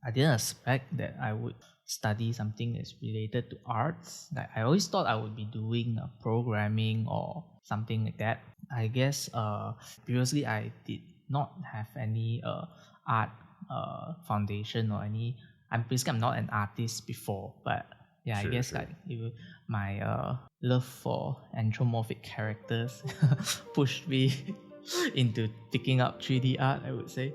I didn't expect that I would study something that's related to arts. Like I always thought I would be doing programming or something like that. I guess previously I did not have any art foundation or any. I'm not an artist before, but yeah, I guess like my love for anthropomorphic characters pushed me into picking up 3D art, I would say.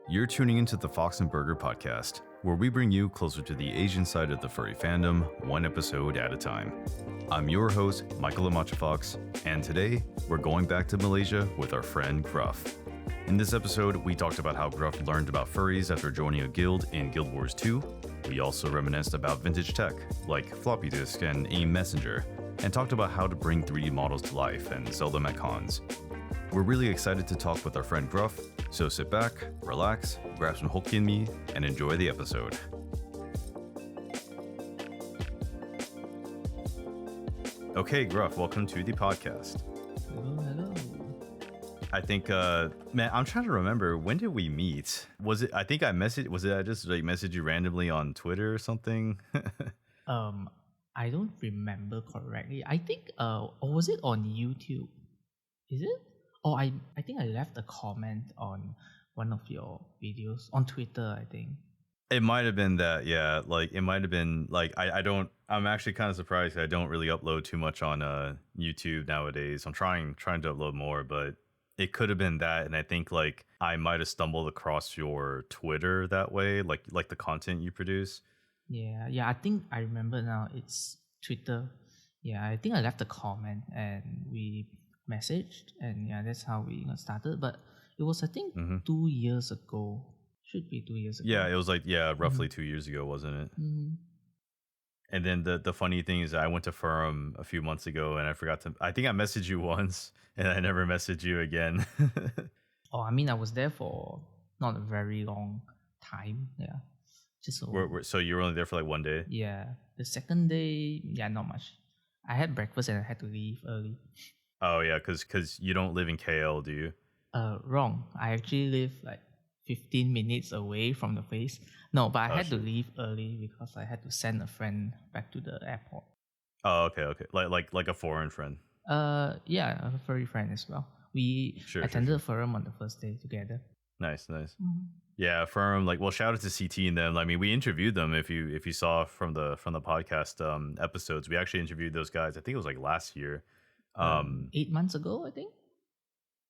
You're tuning into the Fox and Burger podcast, where we bring you closer to the Asian side of the furry fandom, one episode at a time. I'm your host, Michael Fox, and today we're going back to Malaysia with our friend Gruff. In this episode, we talked about how Gruff learned about furries after joining a guild in Guild Wars 2. We also reminisced about vintage tech, like floppy disk and AIM Messenger, and talked about how to bring 3D models to life and sell them at cons. We're really excited to talk with our friend Gruff, so sit back, relax, grab some Hokkien mee, and enjoy the episode. Okay, Gruff, welcome to the podcast. Hello. I think, man, I'm trying to remember, when did we meet? Was it, I just messaged you randomly on Twitter or something? I don't remember correctly. I think, or was it on YouTube? Is it? Oh, I think I left a comment on one of your videos on Twitter, I think. It might have been that, yeah. Like, it might have been, like, I'm actually kind of surprised I don't really upload too much on YouTube nowadays. I'm trying to upload more, but it could have been that. And I think, like, I might have stumbled across your Twitter that way, like the content you produce. Yeah, I think I remember now. It's Twitter. Yeah, I think I left a comment and we messaged, and yeah, that's how we started. But it was, I think, 2 years ago. Should be 2 years ago. Yeah, it was like, roughly 2 years ago, wasn't it? Mm-hmm. And then the funny thing is I went to FURUM a few months ago and I think I messaged you once and I never messaged you again. Oh, I mean, I was there for not a very long time. Yeah. So you were only there for like 1 day? Yeah. The second day, not much. I had breakfast and I had to leave early. Oh, yeah, because you don't live in KL, do you? Wrong. I actually live like 15 minutes away from the place. No, but I had to leave early because I had to send a friend back to the airport. Oh, okay. Like a foreign friend. Yeah, a furry friend as well. We attended FURUM on the first day together. Nice. Mm-hmm. Yeah, FURUM, like, well, shout out to CT and them. I mean, we interviewed them. If you saw from the podcast episodes, we actually interviewed those guys. I think it was like last year. 8 months ago, I think.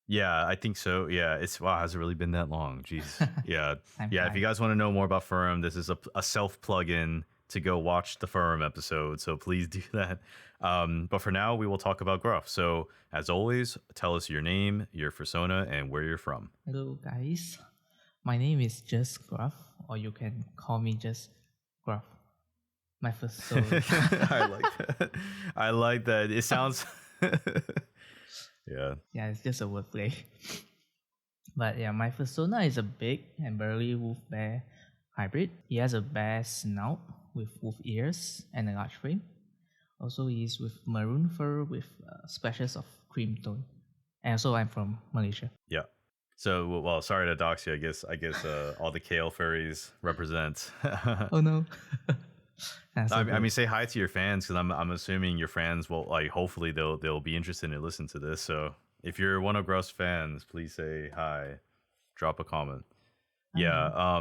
Yeah, I think so. Yeah, has it really been that long? Jeez. Yeah. Yeah, if you guys want to know more about FURUM, this is a self plug-in to go watch the FURUM episode, so please do that. But for now, we will talk about Gruff. So, as always, tell us your name, your persona, and where you're from. Hello, guys. My name is just Gruff, or you can call me just Gruff. My persona. I like that. I like that. It sounds... Yeah, it's just a wordplay. But yeah, my persona is a big and burly wolf bear hybrid. He has a bear snout with wolf ears and a large frame. Also, he is with maroon fur with splashes of cream tone. And also, I'm from Malaysia. Yeah. So, well, sorry to dox you. I guess all the KL furries represent. Oh no. I mean, say hi to your fans, because I'm assuming your fans will, like, hopefully they'll be interested in listening to this. So if you're one of Gruff's fans, please say hi, drop a comment. Yeah.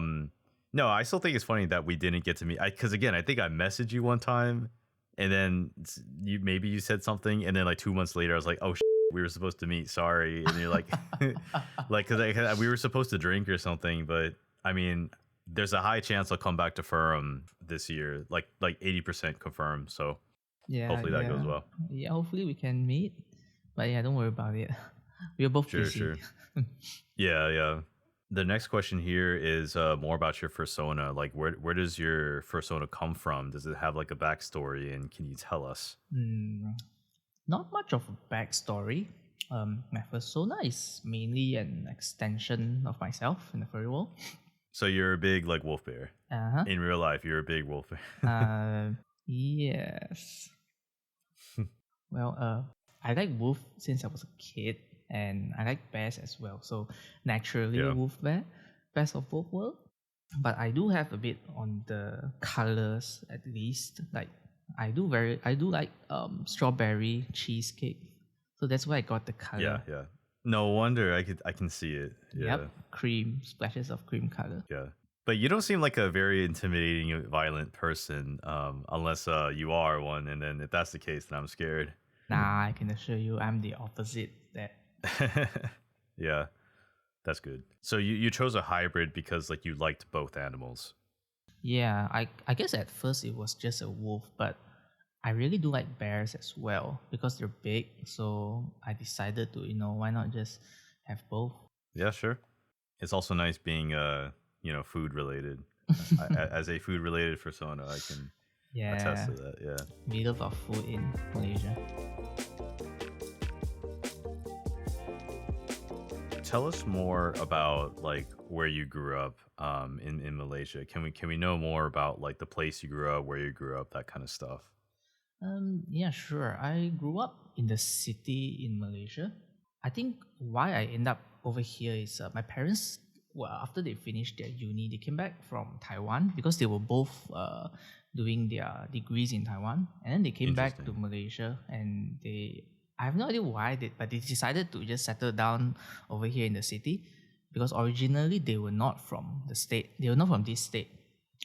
No, I still think it's funny that we didn't get to meet. Because again, I think I messaged you one time, and then you said something, and then like 2 months later, I was like, oh, we were supposed to meet. Sorry, and you're like, because we were supposed to drink or something. But I mean, there's a high chance I'll come back to FURUM this year, like 80% confirmed. So hopefully that goes well. Yeah, hopefully we can meet. But yeah, don't worry about it. We're both busy. Sure. Yeah. The next question here is more about your persona. Like, where does your persona come from? Does it have like a backstory, and can you tell us? Not much of a backstory. My persona is mainly an extension of myself in the furry world. So you're a big, like, wolf bear. In real life, you're a big wolf bear. Yes. Well, I like wolf since I was a kid, and I like bears as well. So naturally, wolf bear, best of both worlds. But I do have a bit on the colors at least. Like I do like strawberry cheesecake. So that's why I got the color. Yeah, yeah. No wonder I can see it. Yeah. Yep. Cream, splashes of cream color. Yeah. But you don't seem like a very intimidating, violent person, unless you are one. And then if that's the case, then I'm scared. Nah, I can assure you I'm the opposite. That Yeah, that's good. So you chose a hybrid because like you liked both animals. yeah, I guess at first it was just a wolf, but I really do like bears as well because they're big. So I decided to, why not just have both? Yeah, sure. It's also nice being food related. As a food related persona, I can attest to that. Yeah. We love our food in Malaysia. Tell us more about like where you grew up in Malaysia. Can we know more about like the place you grew up, where you grew up, that kind of stuff? Yeah, sure. I grew up in the city in Malaysia. I think why I end up over here is my parents, well, after they finished their uni, they came back from Taiwan because they were both doing their degrees in Taiwan. And then they came back to Malaysia and I have no idea why, but they decided to just settle down over here in the city because originally they were not from the state. They were not from this state.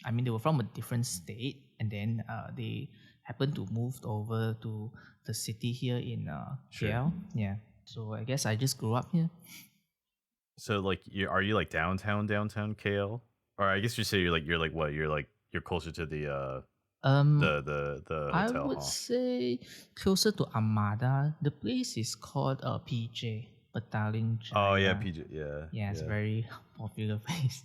I mean, they were from a different state and then they happened to move over to the city here in KL. Yeah. So I guess I just grew up here. So like, are you like downtown KL? Or I guess you say you're closer to the hotel. I would say closer to Armada. The place is called PJ, Petaling Jaya. Oh yeah, PJ. Yeah. Yeah, it's a very popular place.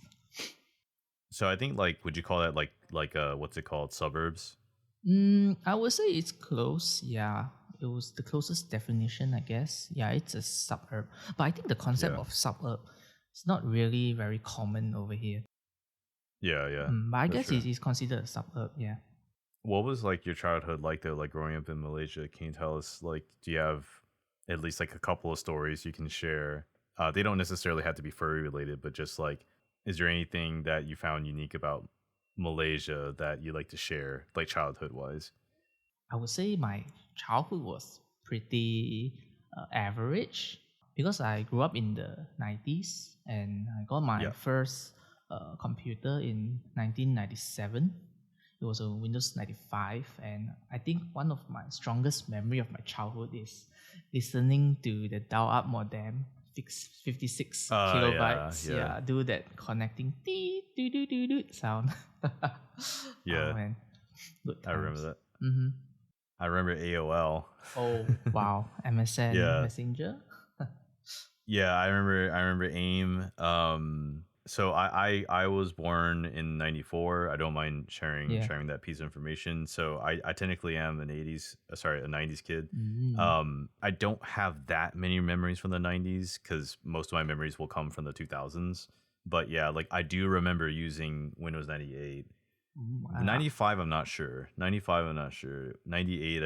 So I think like, would you call that like what's it called, suburbs? I would say it's close. Yeah, it was the closest definition, I guess. Yeah, it's a suburb, but I think the concept of suburb is not really very common over here. Yeah, yeah. But I guess it is considered a suburb. Yeah. What was like your childhood like though, like growing up in Malaysia? Can you tell us, like, do you have at least like a couple of stories you can share? They don't necessarily have to be furry related, but just like, is there anything that you found unique about Malaysia that you like to share, like childhood wise? I would say my childhood was pretty average because I grew up in the 90s and I got my first computer in 1997. It was a Windows 95, and I think one of my strongest memory of my childhood is listening to the dial-up modem, 56 kilobytes. Yeah, do that connecting sound. Yeah, oh, man. Good times. I remember that. Mm-hmm. I remember AOL. Oh wow, MSN Messenger. Yeah, I remember AIM. So I was born in 94. I don't mind sharing that piece of information. So I technically am a 90s kid. I don't have that many memories from the 90s because most of my memories will come from the 2000s. But yeah, like I do remember using Windows 98. Wow. 95 I'm not sure. 95 I'm not sure. 98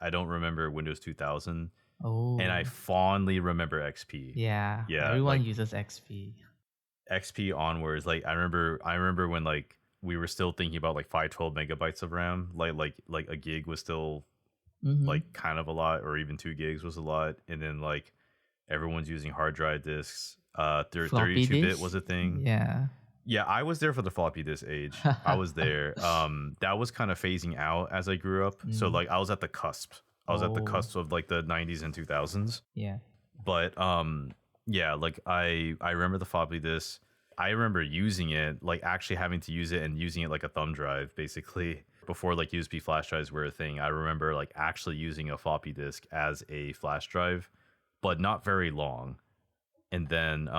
I don't remember Windows 2000. Oh. And I fondly remember XP. Yeah. Everyone uses XP. XP onwards, like I remember when like we were still thinking about like 512 megabytes of RAM, like a gig was still like kind of a lot, or even 2 gigs was a lot, and then like everyone's using hard drive disks. 32-bit was a thing. Yeah, I was there for the floppy disk age. I was there. That was kind of phasing out as I grew up. So like I was at the cusp. I was at the cusp of like the 90s and 2000s. Yeah. But yeah, like I remember the floppy disk. I remember using it, like actually having to use it and using it like a thumb drive, basically. Before like USB flash drives were a thing, I remember like actually using a floppy disk as a flash drive, but not very long. And then,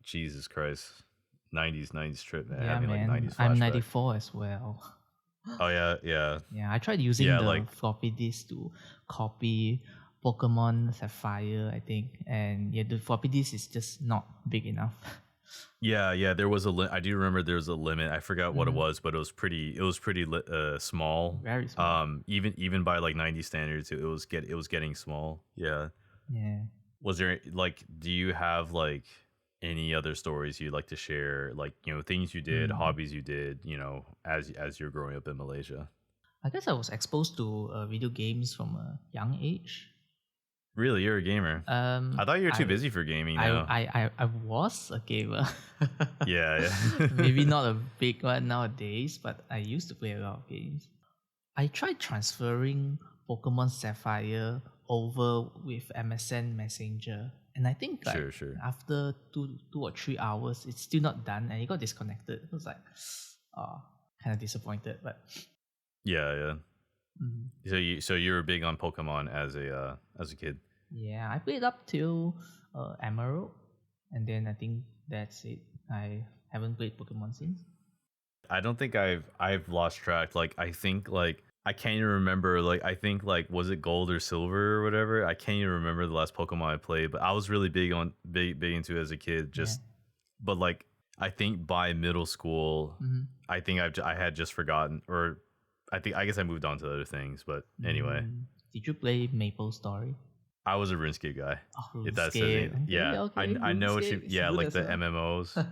Jesus Christ, 90s trip, man. Yeah, I mean, man. like 90s flashback. I'm 94 as well. Oh yeah. Yeah, I tried using the floppy disk to copy Pokemon Sapphire, I think, and yeah, the floppy disk is just not big enough. Yeah, there was I do remember there was a limit. I forgot what it was, but it was pretty small. Very small. Even by like 90 standards, it was getting small. Yeah. Yeah. Was there like, do you have like any other stories you'd like to share, like, you know, things you did, hobbies you did, you know, as you're growing up in Malaysia? I guess I was exposed to video games from a young age. Really, you're a gamer? I thought you were too busy for gaming now. I was a gamer. Yeah. Maybe not a big one nowadays, but I used to play a lot of games. I tried transferring Pokemon Sapphire over with MSN Messenger, and I think like sure. after 2 or 3 hours, it's still not done, and it got disconnected. It was like, kind of disappointed, but yeah. So you were big on Pokemon as a kid. Yeah, I played up till Emerald, and then I think that's it. I haven't played Pokemon since. I don't think I've lost track. Like, I think like I can't even remember. Like, I think like, was it Gold or Silver or whatever? I can't even remember the last Pokemon I played. But I was really big into it as a kid. But like, I think by middle school, I think I had just forgotten, or I guess I moved on to other things. But anyway, did you play Maple Story? I was a RuneScape guy. Oh, if that says anything. Yeah, okay. I know what you. Yeah, like the MMOs. How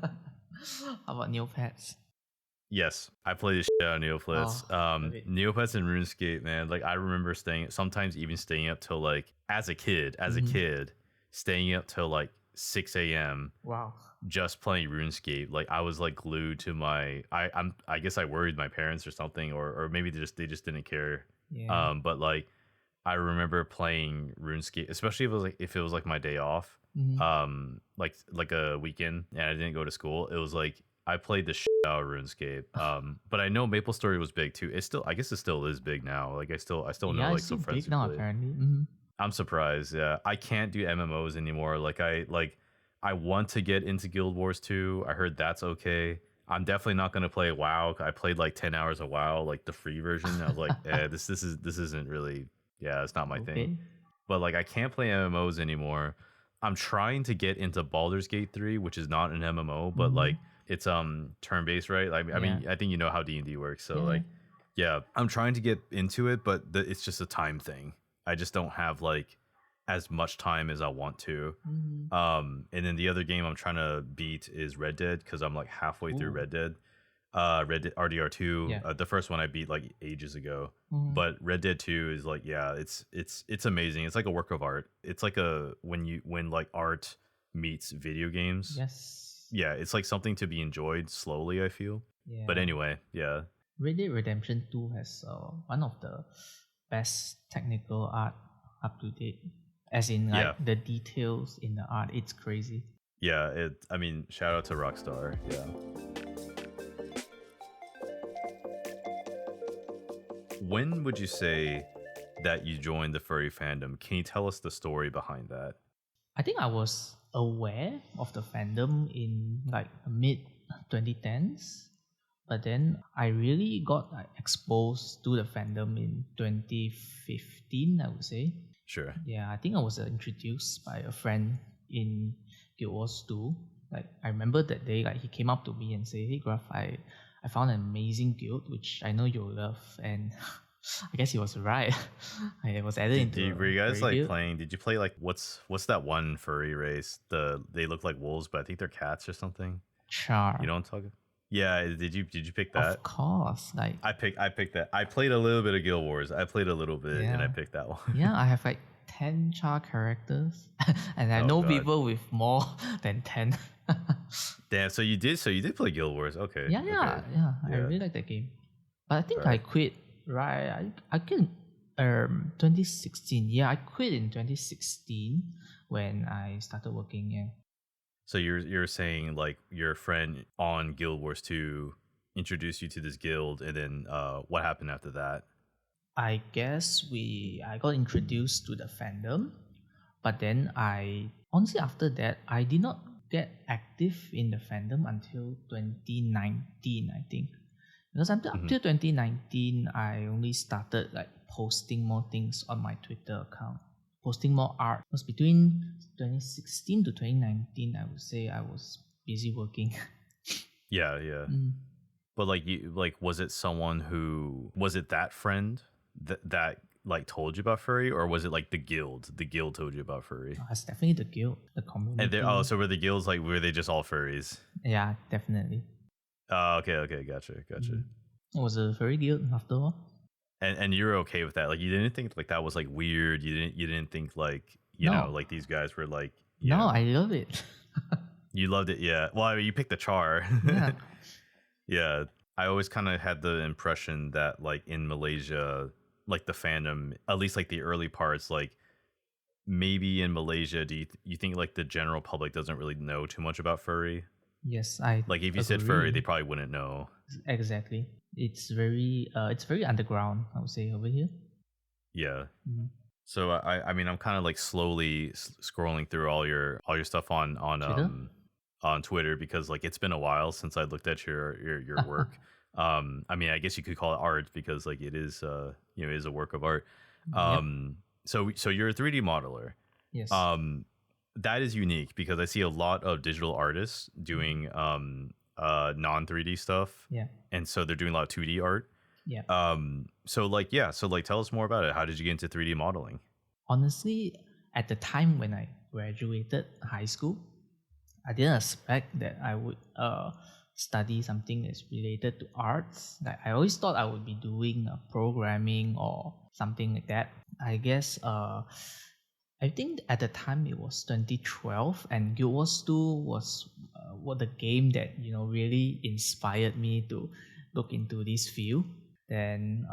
about Neopets? Yes, I played the shit out of Neopets. Neopets and RuneScape, man. Like, I remember sometimes even staying up till like as a kid, staying up till like 6 a.m. Wow. Just playing RuneScape. Like, I was like glued to my. I guess I worried my parents or something, or maybe they just didn't care. Yeah. But like, I remember playing RuneScape, especially if it was like my day off, like a weekend, and I didn't go to school. It was like I played the shit out of RuneScape. But I know Maple Story was big too. I guess it still is big now. Like, I still know like some friends big now, apparently. I'm surprised. Yeah, I can't do MMOs anymore. Like, I want to get into Guild Wars 2. I heard that's okay. I'm definitely not gonna play WoW. I played like 10 hours of WoW, like the free version. I was like, this isn't really. Yeah, it's not my thing. But like, I can't play MMOs anymore. I'm trying to get into Baldur's Gate 3, which is not an MMO, but like, it's turn-based, right? Like, I mean, I think you know how D&D works. So like, yeah, I'm trying to get into it, but it's just a time thing. I just don't have like as much time as I want to. And then the other game I'm trying to beat is Red Dead, because I'm like halfway through Red Dead. Red Dead RDR2, the first one I beat like ages ago, but Red Dead 2 is like, it's amazing. It's like a work of art. It's like when like art meets video games. Yes. Yeah, it's like something to be enjoyed slowly, I feel. Yeah. But anyway, yeah. Red Dead Redemption 2 has one of the best technical art up to date. As in, like, the details in the art, it's crazy. Yeah, I mean, shout out to Rockstar. Yeah. When would you say that you joined the furry fandom? Can you tell us the story behind that? I think I was aware of the fandom in like mid 2010s, but then I really got exposed to the fandom in 2015, I would say. Sure. Yeah, I think I was introduced by a friend in Guild Wars 2. Like, I remember that day, like, he came up to me and said, "Hey, Gruff, I found an amazing guild which I know you'll love," and I guess he was right. I was added into. Were you guys like guild. playing? Did you play like what's that one furry race? They look like wolves, but I think they're cats or something. Char. You know what I'm talking? Yeah. Did you pick that? Of course. Like, I picked that. I played a little bit of Guild Wars. I played a little bit, and I picked that one. Yeah, I have like 10 char characters, and I know people with more than 10. Damn. So you did play Guild Wars? Okay. Yeah. I really like that game, but I think I quit. Right, I quit 2016. Yeah, I quit in 2016 when I started working. Yeah. So you're saying like your friend on Guild Wars 2 introduced you to this guild, and then what happened after that? I guess I got introduced to the fandom, but then honestly after that I did not get active in the fandom until 2019, I think. Because up till 2019, I only started like posting more things on my Twitter account, posting more art. It was between 2016 to 2019, I would say I was busy working. Yeah. But like, was it that friend that like told you about furry, or was it like the guild? The guild told you about furry. It's definitely the guild, the community. And so were the guilds like were they just all furries? Yeah, definitely. Okay, gotcha. It was a furry guild after all. And you were okay with that? Like you didn't think like that was like weird? You didn't think like you know like these guys were like I love it. You loved it, yeah. Well, I mean, you picked the char. Yeah. Yeah. I always kind of had the impression that like in Malaysia, like the fandom, at least like the early parts, like maybe in Malaysia, do you think like the general public doesn't really know too much about furry? Yes, I like if you said furry, they probably wouldn't know. Exactly. It's very underground, I would say, over here. Yeah. Mm-hmm. So I mean I'm kind of like slowly scrolling through all your stuff on Twitter? On Twitter because like it's been a while since I looked at your work. I mean I guess you could call it art because like it is it is a work of art. So you're a 3D modeler. Yes. That is unique because I see a lot of digital artists doing non 3D stuff. Yeah. And so they're doing a lot of 2D art. Yeah. So tell us more about it. How did you get into 3D modeling? Honestly, at the time when I graduated high school, I didn't expect that I would study something that's related to arts. Like I always thought I would be doing programming or something like that. I guess I think at the time it was 2012, and Guild Wars 2 was what the game that really inspired me to look into this field. Then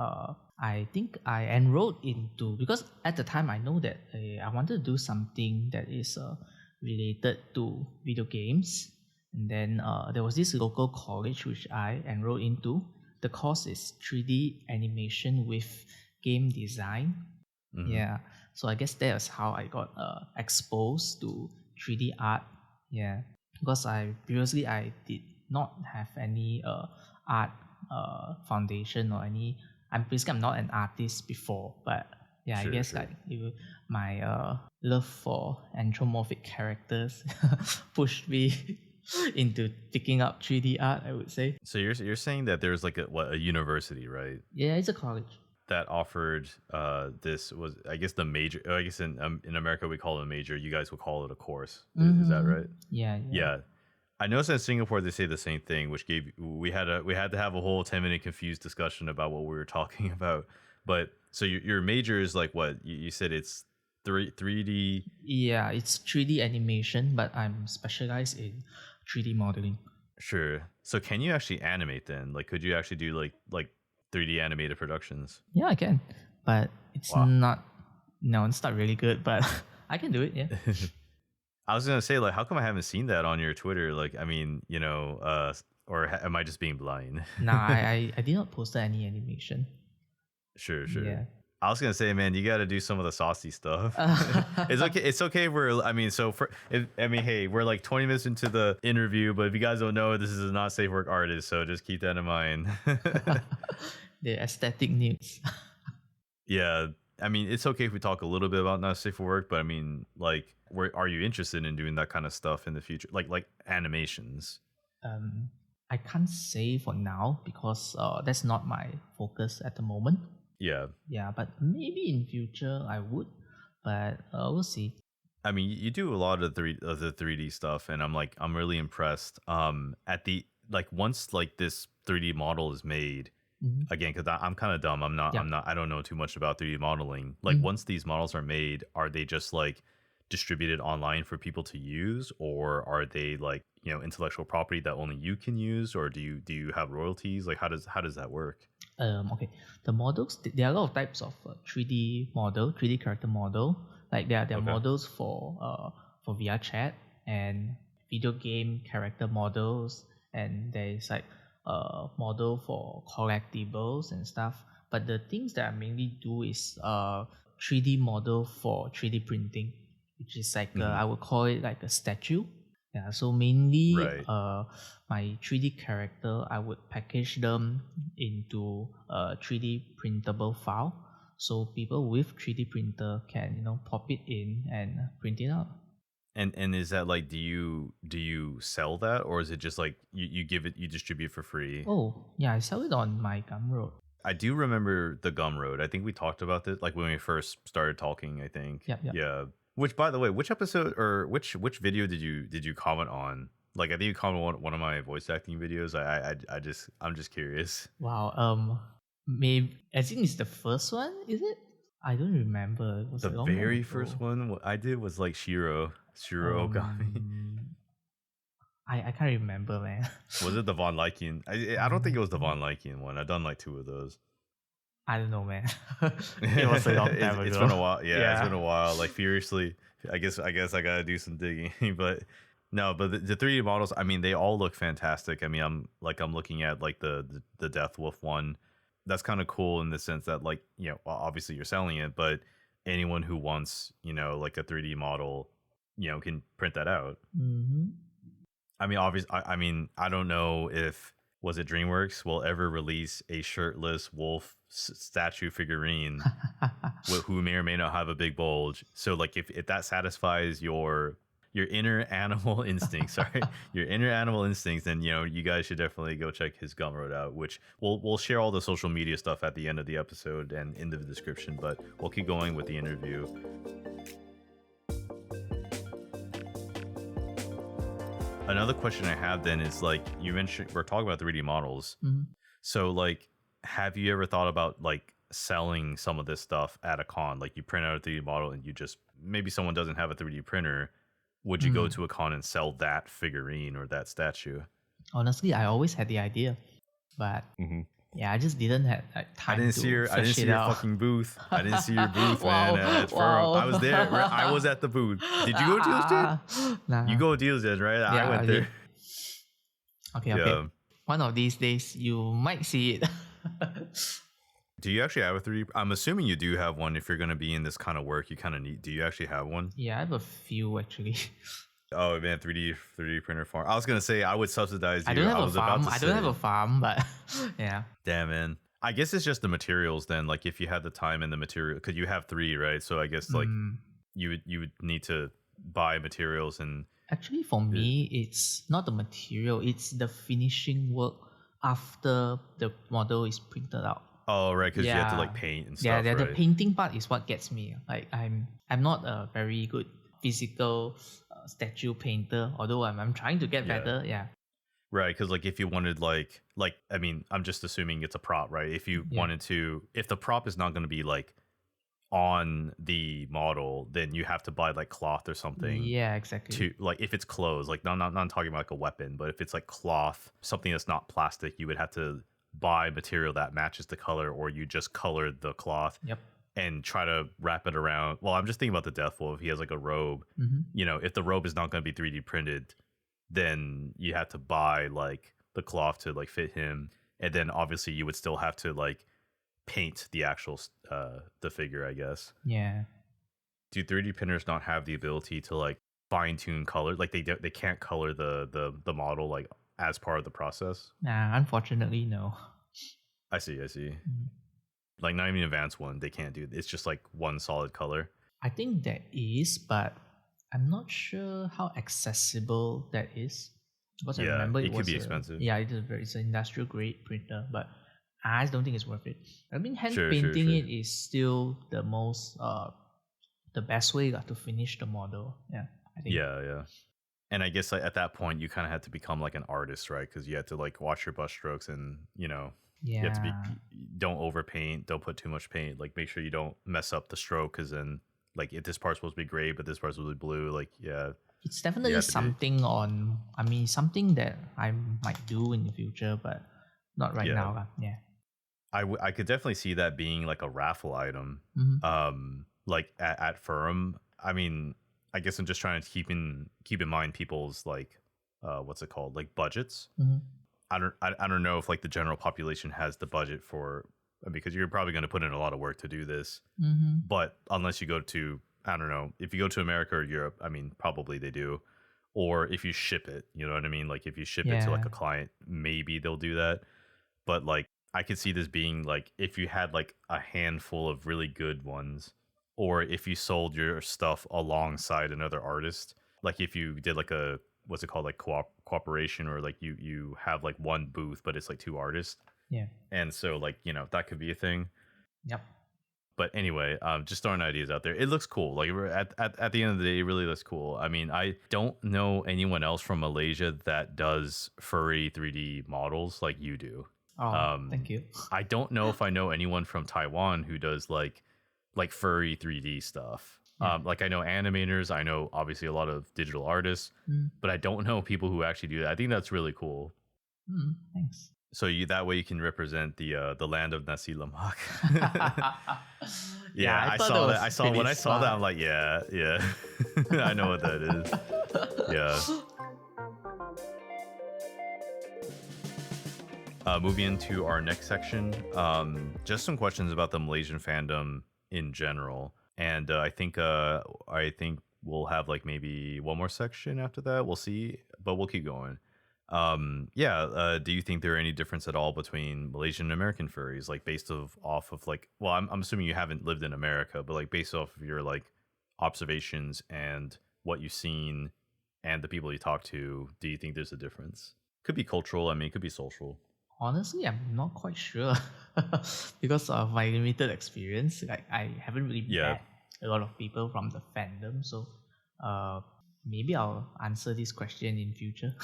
I think I enrolled into, because at the time I know that I wanted to do something that is related to video games. And then there was this local college which I enrolled into. The course is 3D animation with game design. Mm-hmm. Yeah, so I guess that's how I got exposed to 3D art. Yeah, because previously I did not have any art foundation or any. I'm not an artist before, but yeah, sure, I guess like my love for anthropomorphic characters pushed me into picking up 3D art, I would say. So you're saying that there's like a university, right? Yeah, it's a college that offered this was, I guess, the major. I guess in America we call it a major. You guys would call it a course. Mm-hmm. Is that right? Yeah. I noticed in Singapore they say the same thing, which we had to have a whole 10-minute confused discussion about what we were talking about. But so your major is like what you said it's 3D. Yeah, it's 3D animation, but I'm specialized in 3D modeling. Sure. So can you actually animate then? Like, could you actually do like 3D animated productions? Yeah, I can, but it's not. No, it's not really good, but I can do it. Yeah. I was gonna say, like, how come I haven't seen that on your Twitter? Like, I mean, or am I just being blind? No, I did not post any animation. Sure. Yeah. I was gonna say, man, you got to do some of the saucy stuff. It's okay. It's okay. Hey, we're like 20 minutes into the interview, but if you guys don't know, this is a not safe work artist, so just keep that in mind. The aesthetic needs. Yeah. I mean, it's okay if we talk a little bit about not safe for work, but I mean, like, are you interested in doing that kind of stuff in the future, like animations? I can't say for now because that's not my focus at the moment. Yeah, but maybe in future I would, but we'll see. I mean, you do a lot of the 3D stuff, and I'm really impressed. At the once like this 3D model is made. Mm-hmm. Again, because I'm kind of dumb. I don't know too much about 3D modeling. Like, once these models are made, are they just like distributed online for people to use, or are they like intellectual property that only you can use, or do you have royalties? Like, how does that work? Okay, the models, there are a lot of types of 3D model, 3D character model. Like there are models for VR chat and video game character models, and there is like model for collectibles and stuff. But the things that I mainly do is 3D model for 3D printing, which is like I would call it like a statue. Yeah, so mainly my 3D character, I would package them into a 3D printable file, so people with 3D printer can pop it in and print it out. And is that like, do you sell that, or is it just like you distribute for free? Oh yeah, I sell it on my Gumroad. I do remember the Gumroad. I think we talked about this like when we first started talking, I think. Yep. Yeah. Which, by the way, which episode or which video did you comment on? Like, I think you commented on one of my voice acting videos. I'm just curious. Wow. Maybe I think it's the first one. Is it? I don't remember. It was The a long very time ago. first one what I did was like Shiro Ogami. I can't remember, man. Was it the Von Lycaon? I don't think it was the Von Lycaon one. I've done like 2 of those. I don't know, man. It was a long time ago. It's been a while. Yeah, it's been a while. Like, furiously, I guess I gotta do some digging. But no, but the 3D models, I mean, they all look fantastic. I mean, I'm looking at like the Death Wolf one. That's kind of cool in the sense that, like, you know, obviously you're selling it, but anyone who wants, you know, like a 3D model, you know, can print that out. I mean, obviously, I mean, I don't know if was it DreamWorks will ever release a shirtless wolf statue figurine who may or may not have a big bulge. So, like, if that satisfies your inner animal instincts, your inner animal instincts, then, you know, you guys should definitely go check his Gumroad out, which we'll share all the social media stuff at the end of the episode and in the description, but we'll keep going with the interview. Another question I have then is, like, you mentioned we're talking about 3D models. So, like, have you ever thought about like selling some of this stuff at a con? Like, you print out a 3D model and you just, maybe someone doesn't have a 3D printer. Would you go to a con and sell that figurine or that statue? Honestly, I always had the idea, but yeah, I just didn't have time. I didn't see your fucking booth. I didn't see your booth, man. At FURUM. I was there. I was at the booth. Did you go to Deals Den? Nah. You go to Deals Den, right? Yeah, I went there. Okay. Yeah. One of these days, you might see it. Do you actually have a 3D? I'm assuming you do have one. If you're going to be in this kind of work, you kind of need. Do you actually have one? Yeah, I have a few actually. Oh man, 3D printer farm. I was gonna say I would subsidize you. I don't have a farm. I don't have a farm, but yeah. Damn, man. I guess it's just the materials then. Like, if you had the time and the material, because you have 3, right? So I guess like you would need to buy materials and. Actually, for me, it's not the material; it's the finishing work after the model is printed out. Oh, right, because you have to like paint and stuff. Yeah, the painting part is what gets me. Like, I'm not a very good physical statue painter, although I'm trying to get better. Yeah. Right, because like if you wanted like I mean, I'm just assuming it's a prop, right? If you wanted to, if the prop is not going to be like on the model, then you have to buy like cloth or something. Yeah, exactly. To like, if it's clothes, like not talking about like a weapon, but if it's like cloth, something that's not plastic, you would have to buy material that matches the color, or you just color the cloth. Yep. And try to wrap it around. Well, I'm just thinking about the Death Wolf. He has like a robe. You know, if the robe is not going to be 3D printed, then you have to buy like the cloth to like fit him, and then obviously you would still have to like paint the actual the figure, I guess. Yeah. Do 3D printers not have the ability to like fine tune color? Like they can't color the model like as part of the process? Nah, unfortunately, no. I see. Like, not even an advanced one, they can't do it. It's just like one solid color. I think that is, but I'm not sure how accessible that is. Because I remember it could be expensive. Yeah, it's an industrial grade printer, but I just don't think it's worth it. I mean, hand painting it is still the most, the best way to finish the model. Yeah, I think. Yeah. And I guess like at that point, you kind of had to become like an artist, right? Because you had to like watch your brush strokes and, you know. Yeah. You have to be, don't overpaint, don't put too much paint. Like, make sure you don't mess up the stroke, because then, like, if this part's supposed to be gray, but this part's supposed to be blue, like, yeah. It's definitely something something that I might do in the future, but not right now. Yeah. I could definitely see that being like a raffle item. Like at FURUM. I mean, I guess I'm just trying to keep in mind people's like, what's it called? Like budgets. I don't know if like the general population has the budget for, because you're probably going to put in a lot of work to do this. But unless you go to, I don't know, if you go to America or Europe, I mean, probably they do. Or if you ship it, you know what I mean? Like if you ship it to like a client, maybe they'll do that. But like, I could see this being like, if you had like a handful of really good ones, or if you sold your stuff alongside another artist, like if you did like a, what's it called, like cooperation, or like you have like one booth but it's like 2 artists, Yeah. And so like, you know, that could be a thing. Yep. But anyway, just throwing ideas out there. It looks cool. Like at the end of the day, it really looks cool. I mean, I don't know anyone else from Malaysia that does furry 3D models like you do. Oh, thank you. I don't know if I know anyone from Taiwan who does like furry 3D stuff. Yeah. Like I know animators, I know obviously a lot of digital artists, but I don't know people who actually do that. I think that's really cool. Thanks. So that way you can represent the land of Nasi Lemak. Yeah, I saw that. When I saw that, I'm like, yeah, I know what that is. Yeah. Moving into our next section, just some questions about the Malaysian fandom in general, and I think we'll have like maybe one more section after that. We'll see, but we'll keep going. Do you think there are any difference at all between Malaysian and American furries, like based off of like, well, I'm assuming you haven't lived in America, but like based off of your like observations and what you've seen and the people you talk to, do you think there's a difference? Could be cultural, I mean, it could be social. Honestly, I'm not quite sure because of my limited experience. Like I haven't really met a lot of people from the fandom, so maybe I'll answer this question in future.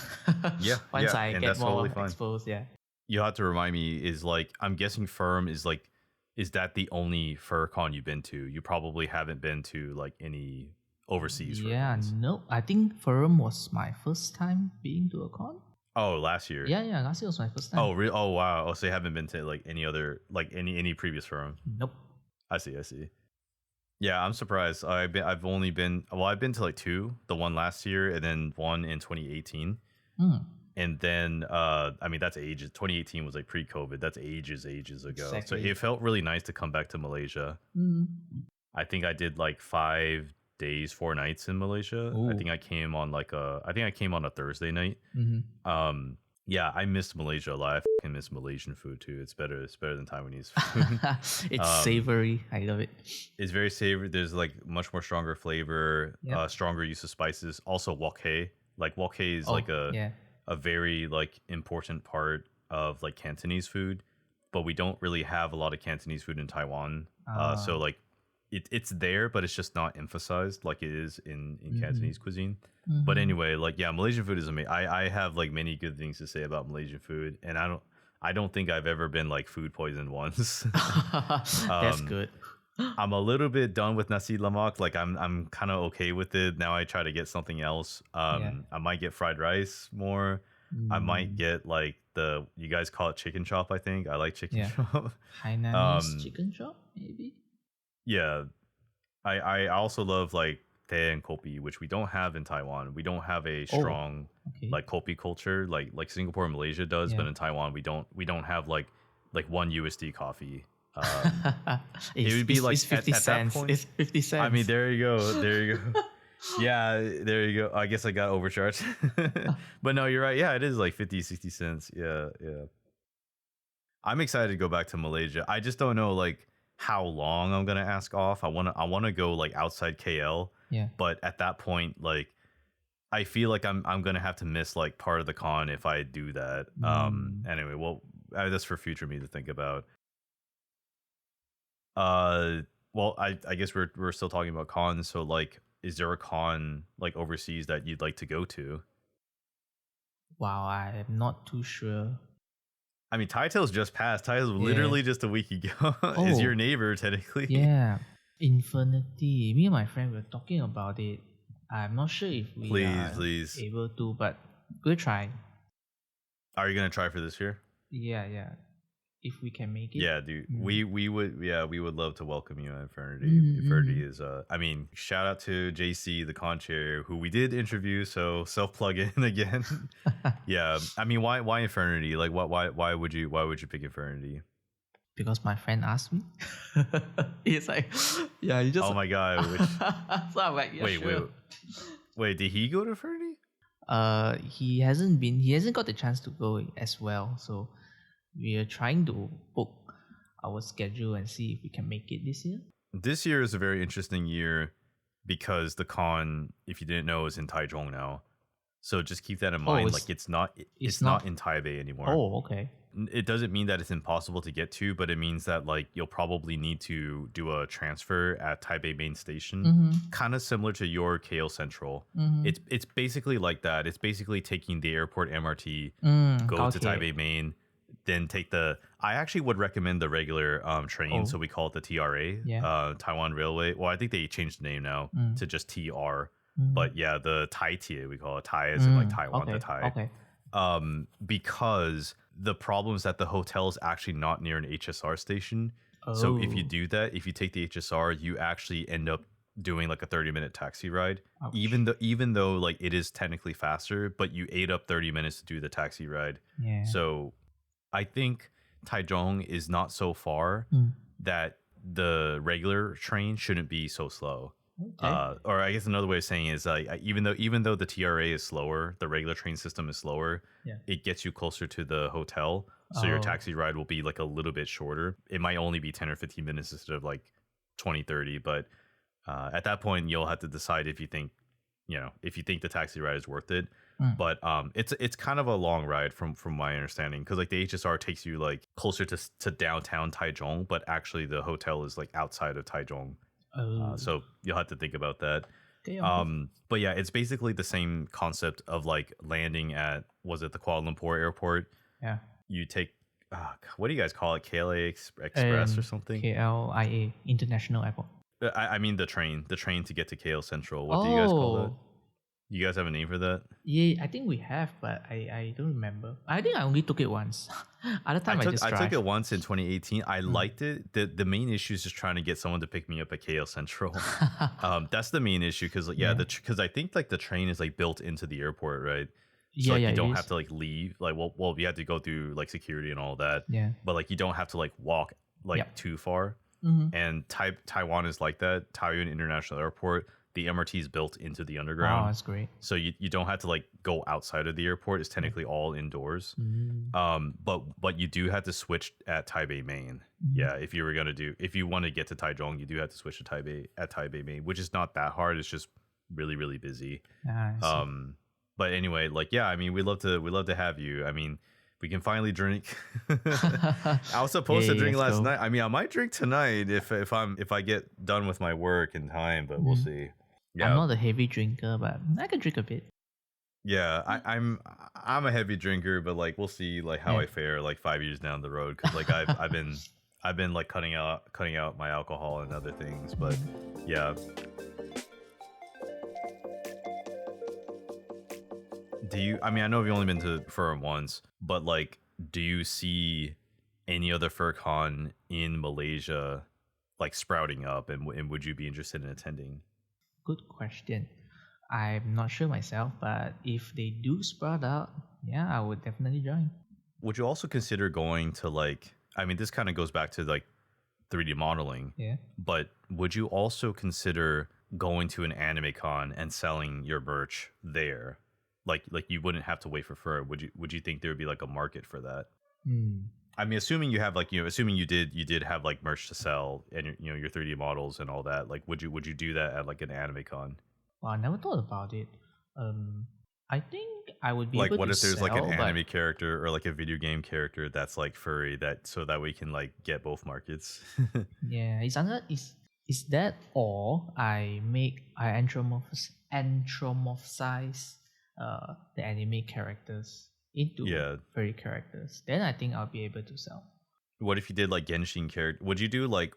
Once I get more exposed. Yeah. You have to remind me, is like, I'm guessing FURUM is that the only FurCon you've been to? You probably haven't been to like any overseas. Yeah, FurCons. no. I think FURUM was my first time being to a con. Oh, last year. Yeah, last year was my first time. Oh, really? Oh, wow. Oh, so you haven't been to like any other, like any previous FURUM? Nope. I see. Yeah, I'm surprised. I've been to like two, the one last year and then one in 2018. And then I mean, that's ages. 2018 was like pre-COVID. That's ages ago. Exactly. So it felt really nice to come back to Malaysia. I think I did like 5 days, 4 nights in Malaysia. Ooh. I think I came on a Thursday night. Yeah, I missed Malaysia a lot. I fucking miss Malaysian food too. It's better than Taiwanese food. It's savory. I love it. It's very savory. There's like much more stronger flavor, stronger use of spices. Also wok hei. Like wok hei is a very like important part of like Cantonese food, but we don't really have a lot of Cantonese food in Taiwan. So like it's there, but it's just not emphasized like it is in Cantonese cuisine. But anyway, like Malaysian food is amazing. I have like many good things to say about Malaysian food, and I don't think I've ever been like food poisoned once. That's good. I'm a little bit done with nasi lemak. Like I'm kind of okay with it now. I try to get something else. I might get fried rice more. I might get like you guys call it chicken chop. I think I like chicken chop. Hainanese chicken chop maybe. Yeah, I also love like teh and kopi, which we don't have in Taiwan. We don't have a strong like kopi culture like Singapore and Malaysia does, but in Taiwan we don't have like $1 coffee. It would be like it's 50 cents. That point, it's 50 cents. I mean, there you go. Yeah, there you go. I guess I got overcharged. But no, you're right. Yeah, it is like 50-60 cents. Yeah. I'm excited to go back to Malaysia. I just don't know like how long I'm gonna ask off. I wanna go like outside KL. Yeah. But at that point, like I feel like I'm gonna have to miss like part of the con if I do that. Anyway, well, that's for future me to think about. Well, I guess we're still talking about cons. So like, is there a con like overseas that you'd like to go to? Wow, I'm not too sure. I mean, Taitale's just passed. Taitale's literally just a week ago. Is your neighbor technically? Yeah, Infurnity. Me and my friend were talking about it. I'm not sure if we are able to, but we'll try. Are you gonna try for this year? Yeah. If we can make it. Yeah, dude. We would love to welcome you at Infurnity. Infurnity is I mean, shout out to JC, the con chair, who we did interview, so self-plug in again. Yeah. I mean, why Infurnity? Like why would you pick Infurnity? Because my friend asked me. He's like, yeah, you just oh my god. So I'm like, yeah, Wait, did he go to Infurnity? He hasn't got the chance to go as well, so we are trying to book our schedule and see if we can make it this year. This year is a very interesting year because the con, if you didn't know, is in Taichung now. So just keep that in mind. Like it's not in Taipei anymore. Oh, okay. It doesn't mean that it's impossible to get to, but it means that like you'll probably need to do a transfer at Taipei main station, kind of similar to your KL Central. It's basically like that. It's basically taking the airport MRT, go to Taipei main, then take the. I actually would recommend the regular train, so we call it the TRA, Taiwan Railway. Well, I think they changed the name now to just TR. But yeah, the Tai Tie, we call it Tai as in like Taiwan, the Tai. Okay. Because the problem is that the hotel is actually not near an HSR station. So if you do that, if you take the HSR, you actually end up doing like a 30-minute taxi ride. Ouch. Even though like it is technically faster, but you ate up 30 minutes to do the taxi ride. Yeah. So I think Taichung is not so far that the regular train shouldn't be so slow. Okay. Or I guess another way of saying it is like even though the TRA is slower, the regular train system is slower. It gets you closer to the hotel, so your taxi ride will be like a little bit shorter. It might only be 10 or 15 minutes instead of like 20, 30. But at that point, you'll have to decide if you think the taxi ride is worth it. But it's kind of a long ride from my understanding, because like the HSR takes you like closer to downtown Taichung, but actually the hotel is like outside of Taichung. So you'll have to think about that. Okay, but yeah, it's basically the same concept of like landing at, was it the Kuala Lumpur airport? Yeah. You take, what do you guys call it? KLA Express or something? KLIA, International Airport. I mean the train to get to KL Central. What do you guys call that? You guys have a name for that? Yeah, I think we have, but I don't remember. I think I only took it once. Other time I took it once in 2018. I liked it. The main issue is just trying to get someone to pick me up at KL Central. That's the main issue, because because I think like the train is like built into the airport, right? So you don't have to like leave. Like well, you have to go through like security and all that. Yeah. But like you don't have to like walk like too far. And Taiwan is like that. Taoyuan International Airport. The MRT is built into the underground. Oh, that's great. So you don't have to like go outside of the airport. It's technically all indoors. But you do have to switch at Taipei Main. Yeah, if you want to get to Taichung, you do have to switch to Taipei Main, which is not that hard. It's just really, really busy. But anyway, like I mean, we love to have you. I mean, we can finally drink. I was supposed to drink last night. I mean, I might drink tonight if I get done with my work in time, but we'll see. Yeah. I'm not a heavy drinker, but I can drink a bit. Yeah, I'm a heavy drinker, but like we'll see like how I fare like 5 years down the road, because like I've been like cutting out my alcohol and other things, but yeah. I mean, I know you've only been to FURUM once, but like, do you see any other FurCon in Malaysia like sprouting up, and would you be interested in attending? Good question. I'm not sure myself, but if they do sprout out, yeah, I would definitely join. Would you also consider going to like, I mean, this kind of goes back to like 3D modeling. Yeah. But would you also consider going to an anime con and selling your merch there? Like you wouldn't have to wait for fur. Would you think there would be like a market for that? I mean, assuming you have like, assuming you did have like merch to sell and your 3D models and all that, like would you do that at like an anime con? Well, I never thought about it. I think I would be like, able to what if there's sell, like an anime character or like a video game character that's like furry, so that we can like get both markets? Yeah, is that, or I anthropomorphize the anime characters into furry characters. Then I think I'll be able to sell. What if you did like Genshin character? Would you do like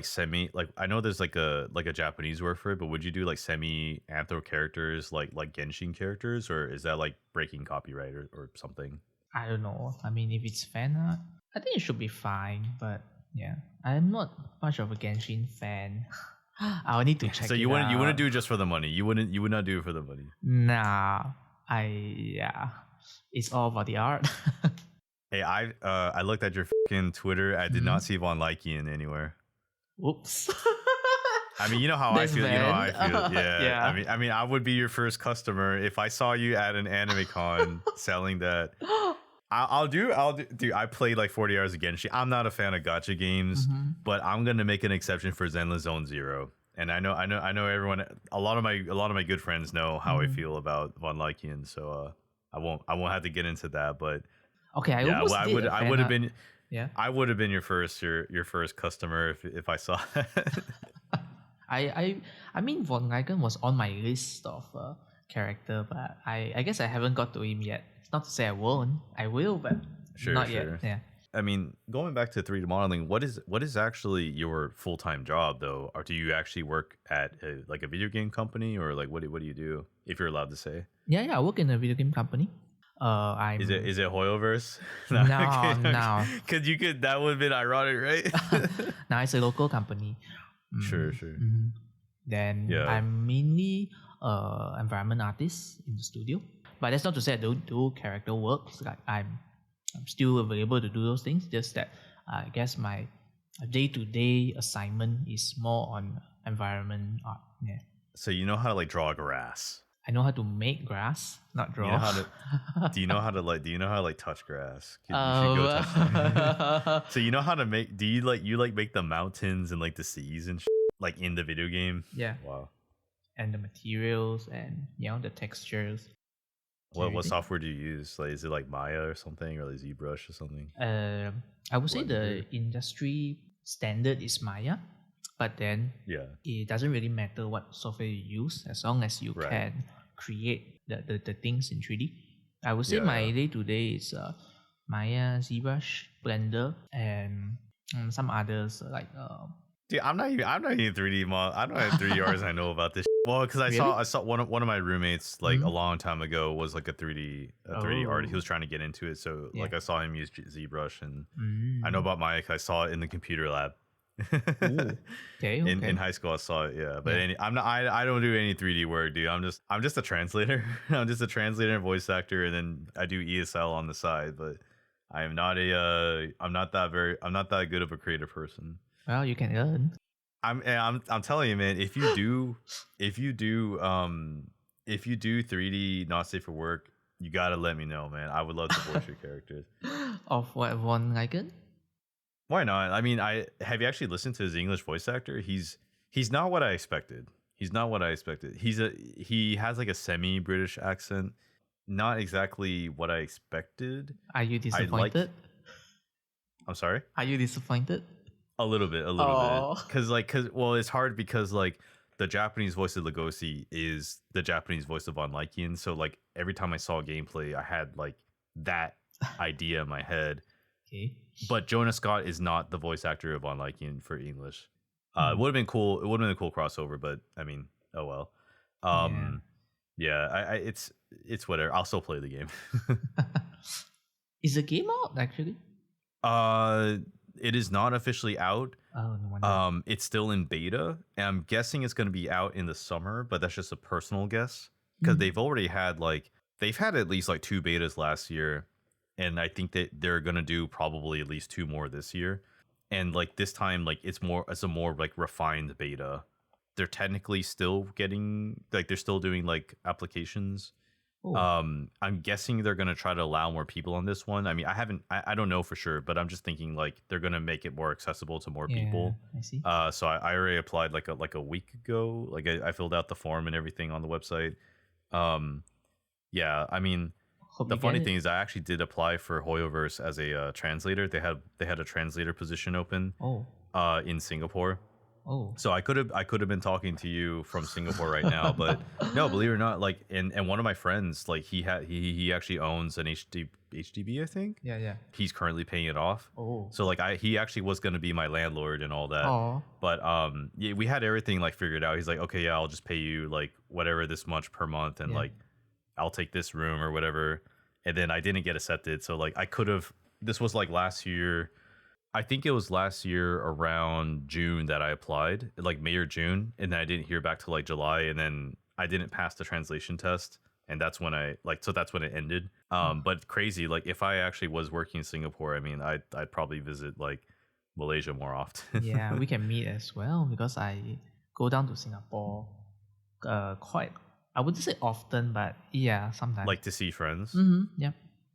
semi, like, I know there's like a Japanese word for it, but would you do like semi anthro characters like Genshin characters, or is that like breaking copyright or something? I don't know. I mean, if it's fan art, I think it should be fine. But yeah, I'm not much of a Genshin fan. I'll need to check. So you wouldn't do it just for the money. You would not do it for the money. Nah, it's all about the art. Hey, I looked at your fucking Twitter. I did not see Von Lycaon anywhere. Oops. I mean, you know how I feel. You know how I feel. Yeah. I mean, I would be your first customer if I saw you at an anime con selling that. I'll do. Dude, I played like 40 hours of Genshin. I'm not a fan of gacha games, but I'm gonna make an exception for Zenless Zone Zero. And I know everyone. A lot of my good friends know how I feel about Von Lycaon, so I won't have to get into that. But Okay, yeah, well, I would have been yeah. I would have been your first customer if I saw that. I mean Von Lycaon was on my list of character, but I guess I haven't got to him yet. It's not to say I won't. I will, but not yet. Yeah. I mean, going back to 3D modeling, what is actually your full-time job though? Or do you actually work at like a video game company, or like what do you do, if you're allowed to say? Yeah, I work in a video game company. Is it Hoyoverse? No. Because that would have been ironic, right? No, it's a local company. Sure. Then I'm mainly environment artist in the studio. But that's not to say I don't do character works. Like I'm still available to do those things. Just that I guess my day-to-day assignment is more on environment art. Yeah. So you know how to like draw grass. I know how to make grass, not draw. Do you know how to like touch grass? You should go touch. So you know how to make? Do you make the mountains and like the seas and like in the video game? Yeah. Wow. And the materials and the textures. What software do you use? Like, is it like Maya or something, or like ZBrush or something? I would say the industry standard is Maya, but then it doesn't really matter what software you use as long as you can create the things in 3D. I would say my day-to-day is Maya, ZBrush, Blender, and some others like. Dude, I'm not even 3D mod. I don't have 3D artists I know about this. Well, because I saw one of my roommates like a long time ago was like a 3D artist. He was trying to get into it, so like I saw him use ZBrush, and I know about Maya 'cause I saw it in the computer lab. Okay. In high school I saw it, but I don't do any 3D work, dude. I'm just a translator. I'm just a translator and voice actor, and then I do ESL on the side, but I'm not that good of a creative person. Well, you can learn. I'm telling you, man, if you do 3D not safe for work, you gotta let me know, man. I would love to voice your characters. Of what, Von Lycaon? Why not? I mean, have you actually listened to his English voice actor? He's not what I expected. He has like a semi-British accent. Not exactly what I expected. Are you disappointed? I'm sorry? Are you disappointed? A little bit. Cause it's hard because like the Japanese voice of Lugosi is the Japanese voice of Von Lycaon. So like every time I saw gameplay, I had like that idea in my head. Okay. But Jonah Scott is not the voice actor of Von Lycaon for English. It would have been cool. It would have been a cool crossover, but I mean, oh well. It's whatever. I'll still play the game. Is the game out actually? It is not officially out. Oh, no wonder. It's still in beta, and I'm guessing it's going to be out in the summer, but that's just a personal guess because they've had at least like 2 betas last year, and I think that they're going to do probably at least 2 more this year. And like this time, like it's a more like refined beta. They're technically still getting like they're still doing like applications. Ooh. I'm guessing they're gonna try to allow more people on this one. I mean, I don't know for sure, but I'm just thinking like they're gonna make it more accessible to more people. I see. So I already applied like a week ago. Like I filled out the form and everything on the website. I mean, the funny thing is I actually did apply for Hoyoverse as a translator. They had a translator position open. In Singapore. Oh, so I could have been talking to you from Singapore right now, but no, believe it or not, like and one of my friends, like he actually owns an HDB, I think. Yeah. He's currently paying it off. Oh, so like he actually was going to be my landlord and all that. Oh, but we had everything like figured out. He's like, okay, yeah, I'll just pay you like whatever this much per month, and like I'll take this room or whatever. And then I didn't get accepted, so like I could have. This was like last year. I think it was last year around June that I applied, like May or June, and then I didn't hear back till like July, and then I didn't pass the translation test, and that's when that's when it ended. But crazy, like if I actually was working in Singapore, I mean, I'd probably visit like Malaysia more often. Yeah, we can meet as well because I go down to Singapore quite. I wouldn't say often, but yeah, sometimes. Like to see friends. Yeah.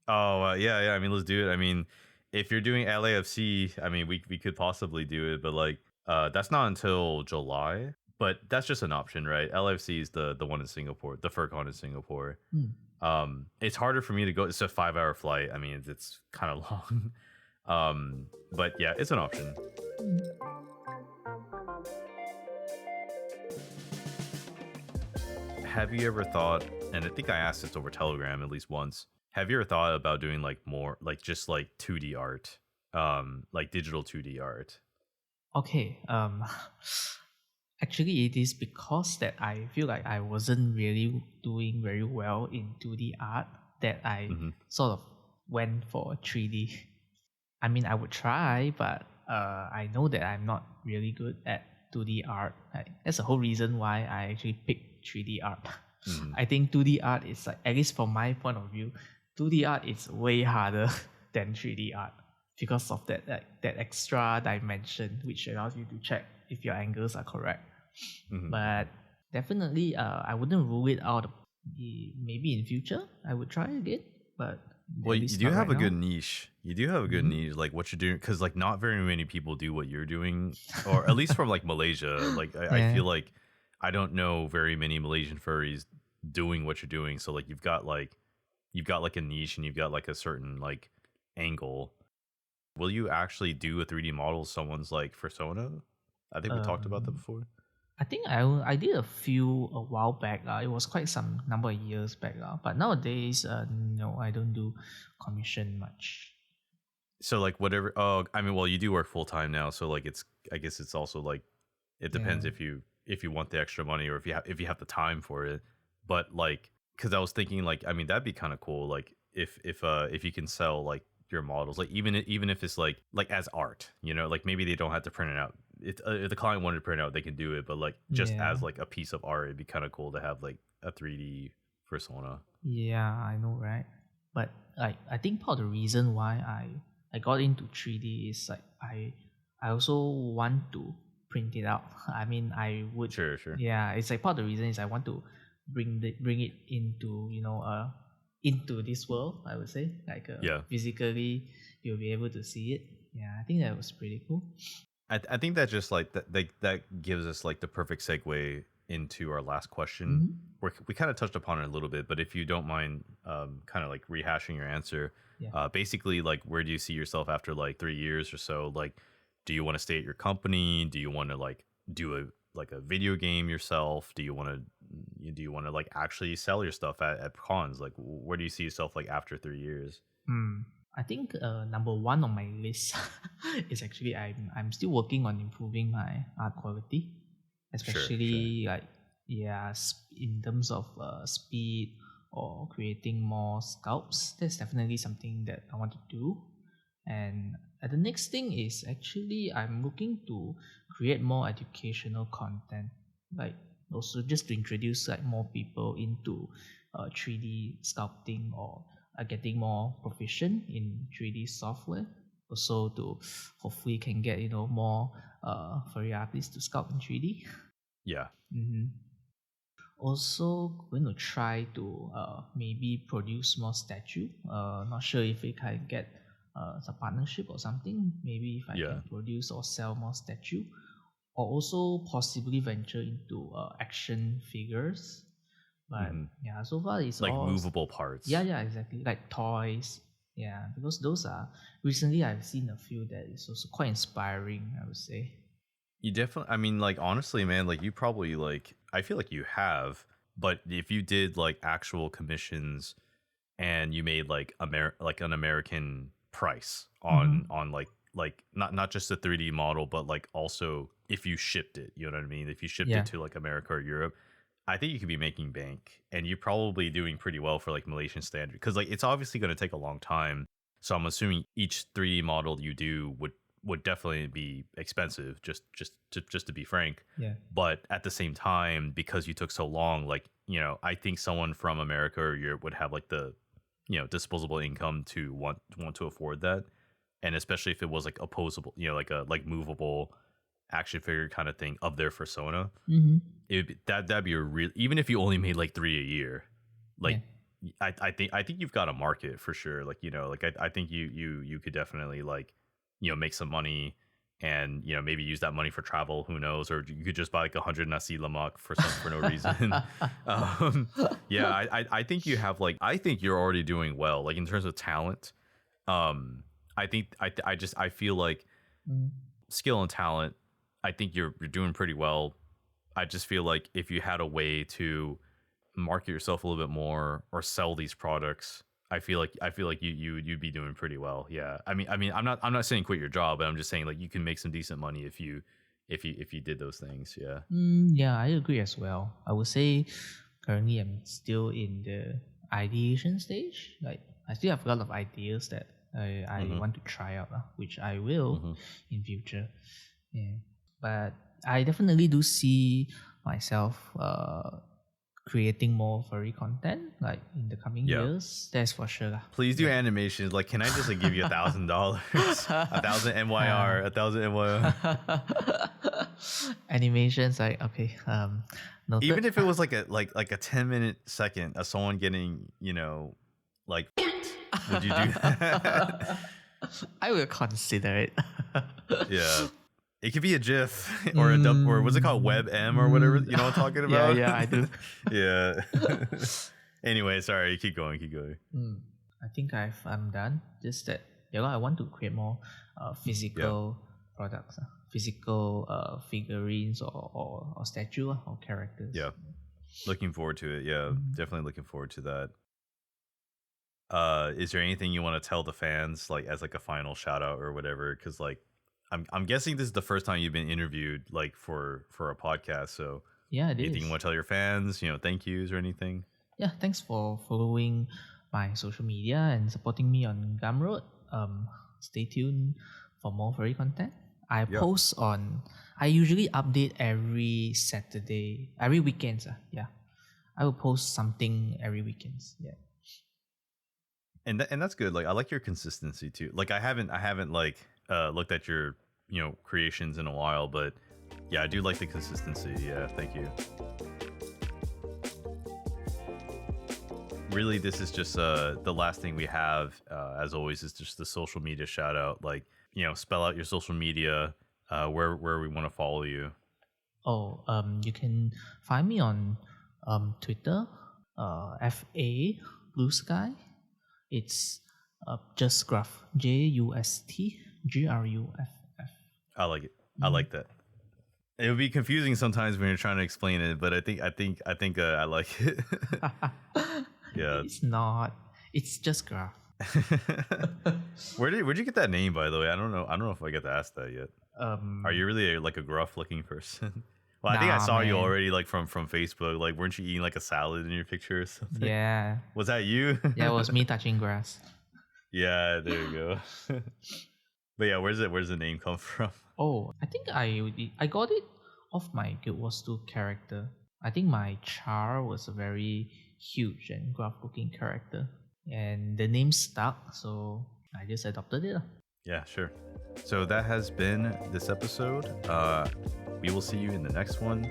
Oh yeah. I mean, let's do it. I mean. If you're doing LAFC, I mean, we could possibly do it, but like, that's not until July. But that's just an option, right? LFC is the one in Singapore, the FurCon in Singapore. It's harder for me to go. It's a 5-hour flight. I mean, it's kind of long. But yeah, it's an option. Have you ever thought, and I think I asked this over Telegram at least once, have you ever thought about doing like more, like just like 2D art, like digital 2D art? Okay. Actually, it is because that I feel like I wasn't really doing very well in 2D art that I sort of went for 3D. I mean, I would try, but I know that I'm not really good at 2D art. That's the whole reason why I actually picked 3D art. I think 2D art is like, at least from my point of view, 2D art is way harder than 3D art because of that extra dimension which allows you to check if your angles are correct. But definitely, I wouldn't rule it out. Maybe in future I would try again. But well, you do have a good niche. You do have a good niche, like what you're doing, because like not very many people do what you're doing, or at least from like Malaysia. Like I feel like I don't know very many Malaysian furries doing what you're doing. So like you've got like a niche and you've got like a certain like angle. Will you actually do a 3D model of someone's like persona? I think we talked about that before. I think I did a few a while back. It was quite some number of years back. But nowadays, no, I don't do commission much. So like whatever. Oh, I mean, well, you do work full time now, so like I guess it's also like it depends if you want the extra money or if you have the time for it. But like, because I was thinking like, I mean, that'd be kind of cool. Like if you can sell like your models, like even if it's like as art, you know, like maybe they don't have to print it out. If the client wanted to print it out, they can do it, but like just as like a piece of art, it'd be kind of cool to have like a 3D persona. Yeah, I know, right? But like I think part of the reason why I got into 3D is like I also want to print it out. I mean, I would sure. Yeah, it's like part of the reason is I want to bring it into into this world. I would say like physically you'll be able to see it. Yeah, I think that was pretty cool. I think that just like that gives us like the perfect segue into our last question. We kind of touched upon it a little bit, but if you don't mind kind of like rehashing your answer, basically like where do you see yourself after like 3 years or so? Like, do you want to stay at your company? Do you want to like do a video game yourself? Do you want to like actually sell your stuff at cons? Like, where do you see yourself like after 3 years? I think number one on my list is actually I'm still working on improving my art quality, especially like in terms of speed or creating more sculpts. That's definitely something that I want to do. And the next thing is actually I'm looking to create more educational content, like also just to introduce like more people into 3D sculpting or getting more proficient in 3D software. Also to hopefully can get more furry artists to sculpt in 3D. Yeah. Also going to try to maybe produce more statue. Not sure if we can get some partnership or something. Maybe if I can produce or sell more statue, or also possibly venture into action figures. But so far it's like all movable parts. Yeah, exactly. Like toys. Yeah, because those are recently I've seen a few that is also quite inspiring, I would say. You definitely, I mean, like honestly, man, like you probably like I feel like you have, but if you did like actual commissions and you made like an American price on like not just a 3D model, but like also if you shipped it, you know what I mean? If you shipped it to like America or Europe, I think you could be making bank, and you're probably doing pretty well for like Malaysian standard, because like it's obviously going to take a long time. So I'm assuming each 3D model you do would definitely be expensive, just to be frank. Yeah. But at the same time, because you took so long, like I think someone from America or Europe would have like the disposable income to want to afford that, and especially if it was like opposable, like a movable action figure kind of thing of their persona. That'd be a real, even if you only made like 3 a year, like I think you've got a market for sure. Like like I think you could definitely like make some money and maybe use that money for travel. Who knows? Or you could just buy like 100 nasi lemak for no reason. I think you have I think you're already doing well, like in terms of talent. I think I feel like skill and talent, I think you're doing pretty well. I just feel like if you had a way to market yourself a little bit more or sell these products, I feel like you'd be doing pretty well. Yeah. I mean I'm not saying quit your job, but I'm just saying like you can make some decent money if you did those things. Yeah. Yeah, I agree as well. I would say currently I'm still in the ideation stage. Like I still have a lot of ideas that I want to try out, which I will in future. Yeah. But I definitely do see myself creating more furry content like in the coming years. That's for sure. Please do animations. Like, can I just give you $1,000, 1,000 MYR, 1,000 MYR? Animations, like okay. Noted. Even if it was like a 10-minute second of someone getting like, would you do that? I will consider it. Yeah. It could be a GIF or a dub, or what's it called, WebM or whatever. You know what I'm talking about? Yeah, I do. Yeah. Anyway, sorry. Keep going. I think I'm done. Just that I want to create more physical products, physical figurines or statue or characters. Yeah. Looking forward to it. Yeah, definitely looking forward to that. Is there anything you want to tell the fans, like as like a final shout out or whatever? Because like I'm guessing this is the first time you've been interviewed like for a podcast. So yeah, anything you want to tell your fans? Thank yous or anything? Yeah, thanks for following my social media and supporting me on Gumroad. Stay tuned for more furry content. I post on. I usually update every Saturday, every weekends. Yeah, I will post something every weekends. Yeah. And that's good. Like I like your consistency too. Like I haven't like looked at your creations in a while, but yeah, I do like the consistency. Yeah, thank you. Really, this is just the last thing we have, as always, is just the social media shout out. Like spell out your social media, where we want to follow you. You can find me on Twitter, FA Blue Sky. It's just Gruff, JUSTGRUFF. I like it. I like that. It would be confusing sometimes when you're trying to explain it, but I think I like it. Yeah. It's not. It's just Gruff. Where'd you get that name, by the way? I don't know if I get to ask that yet. Are you really a Gruff looking person? Well, I think I saw you already, like from Facebook. Like, weren't you eating like a salad in your picture or something? Yeah. Was that you? Yeah, it was me touching grass. Yeah, there you go. But yeah, where's the name come from? Oh, I think I got it off my Guild Wars 2 character. I think my Char was a very huge and gruff-looking character, and the name stuck, so I just adopted it. Yeah, sure. So that has been this episode. We will see you in the next one.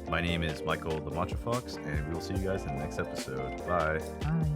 My name is Michael the Matcha Fox, and we will see you guys in the next episode. Bye. Bye.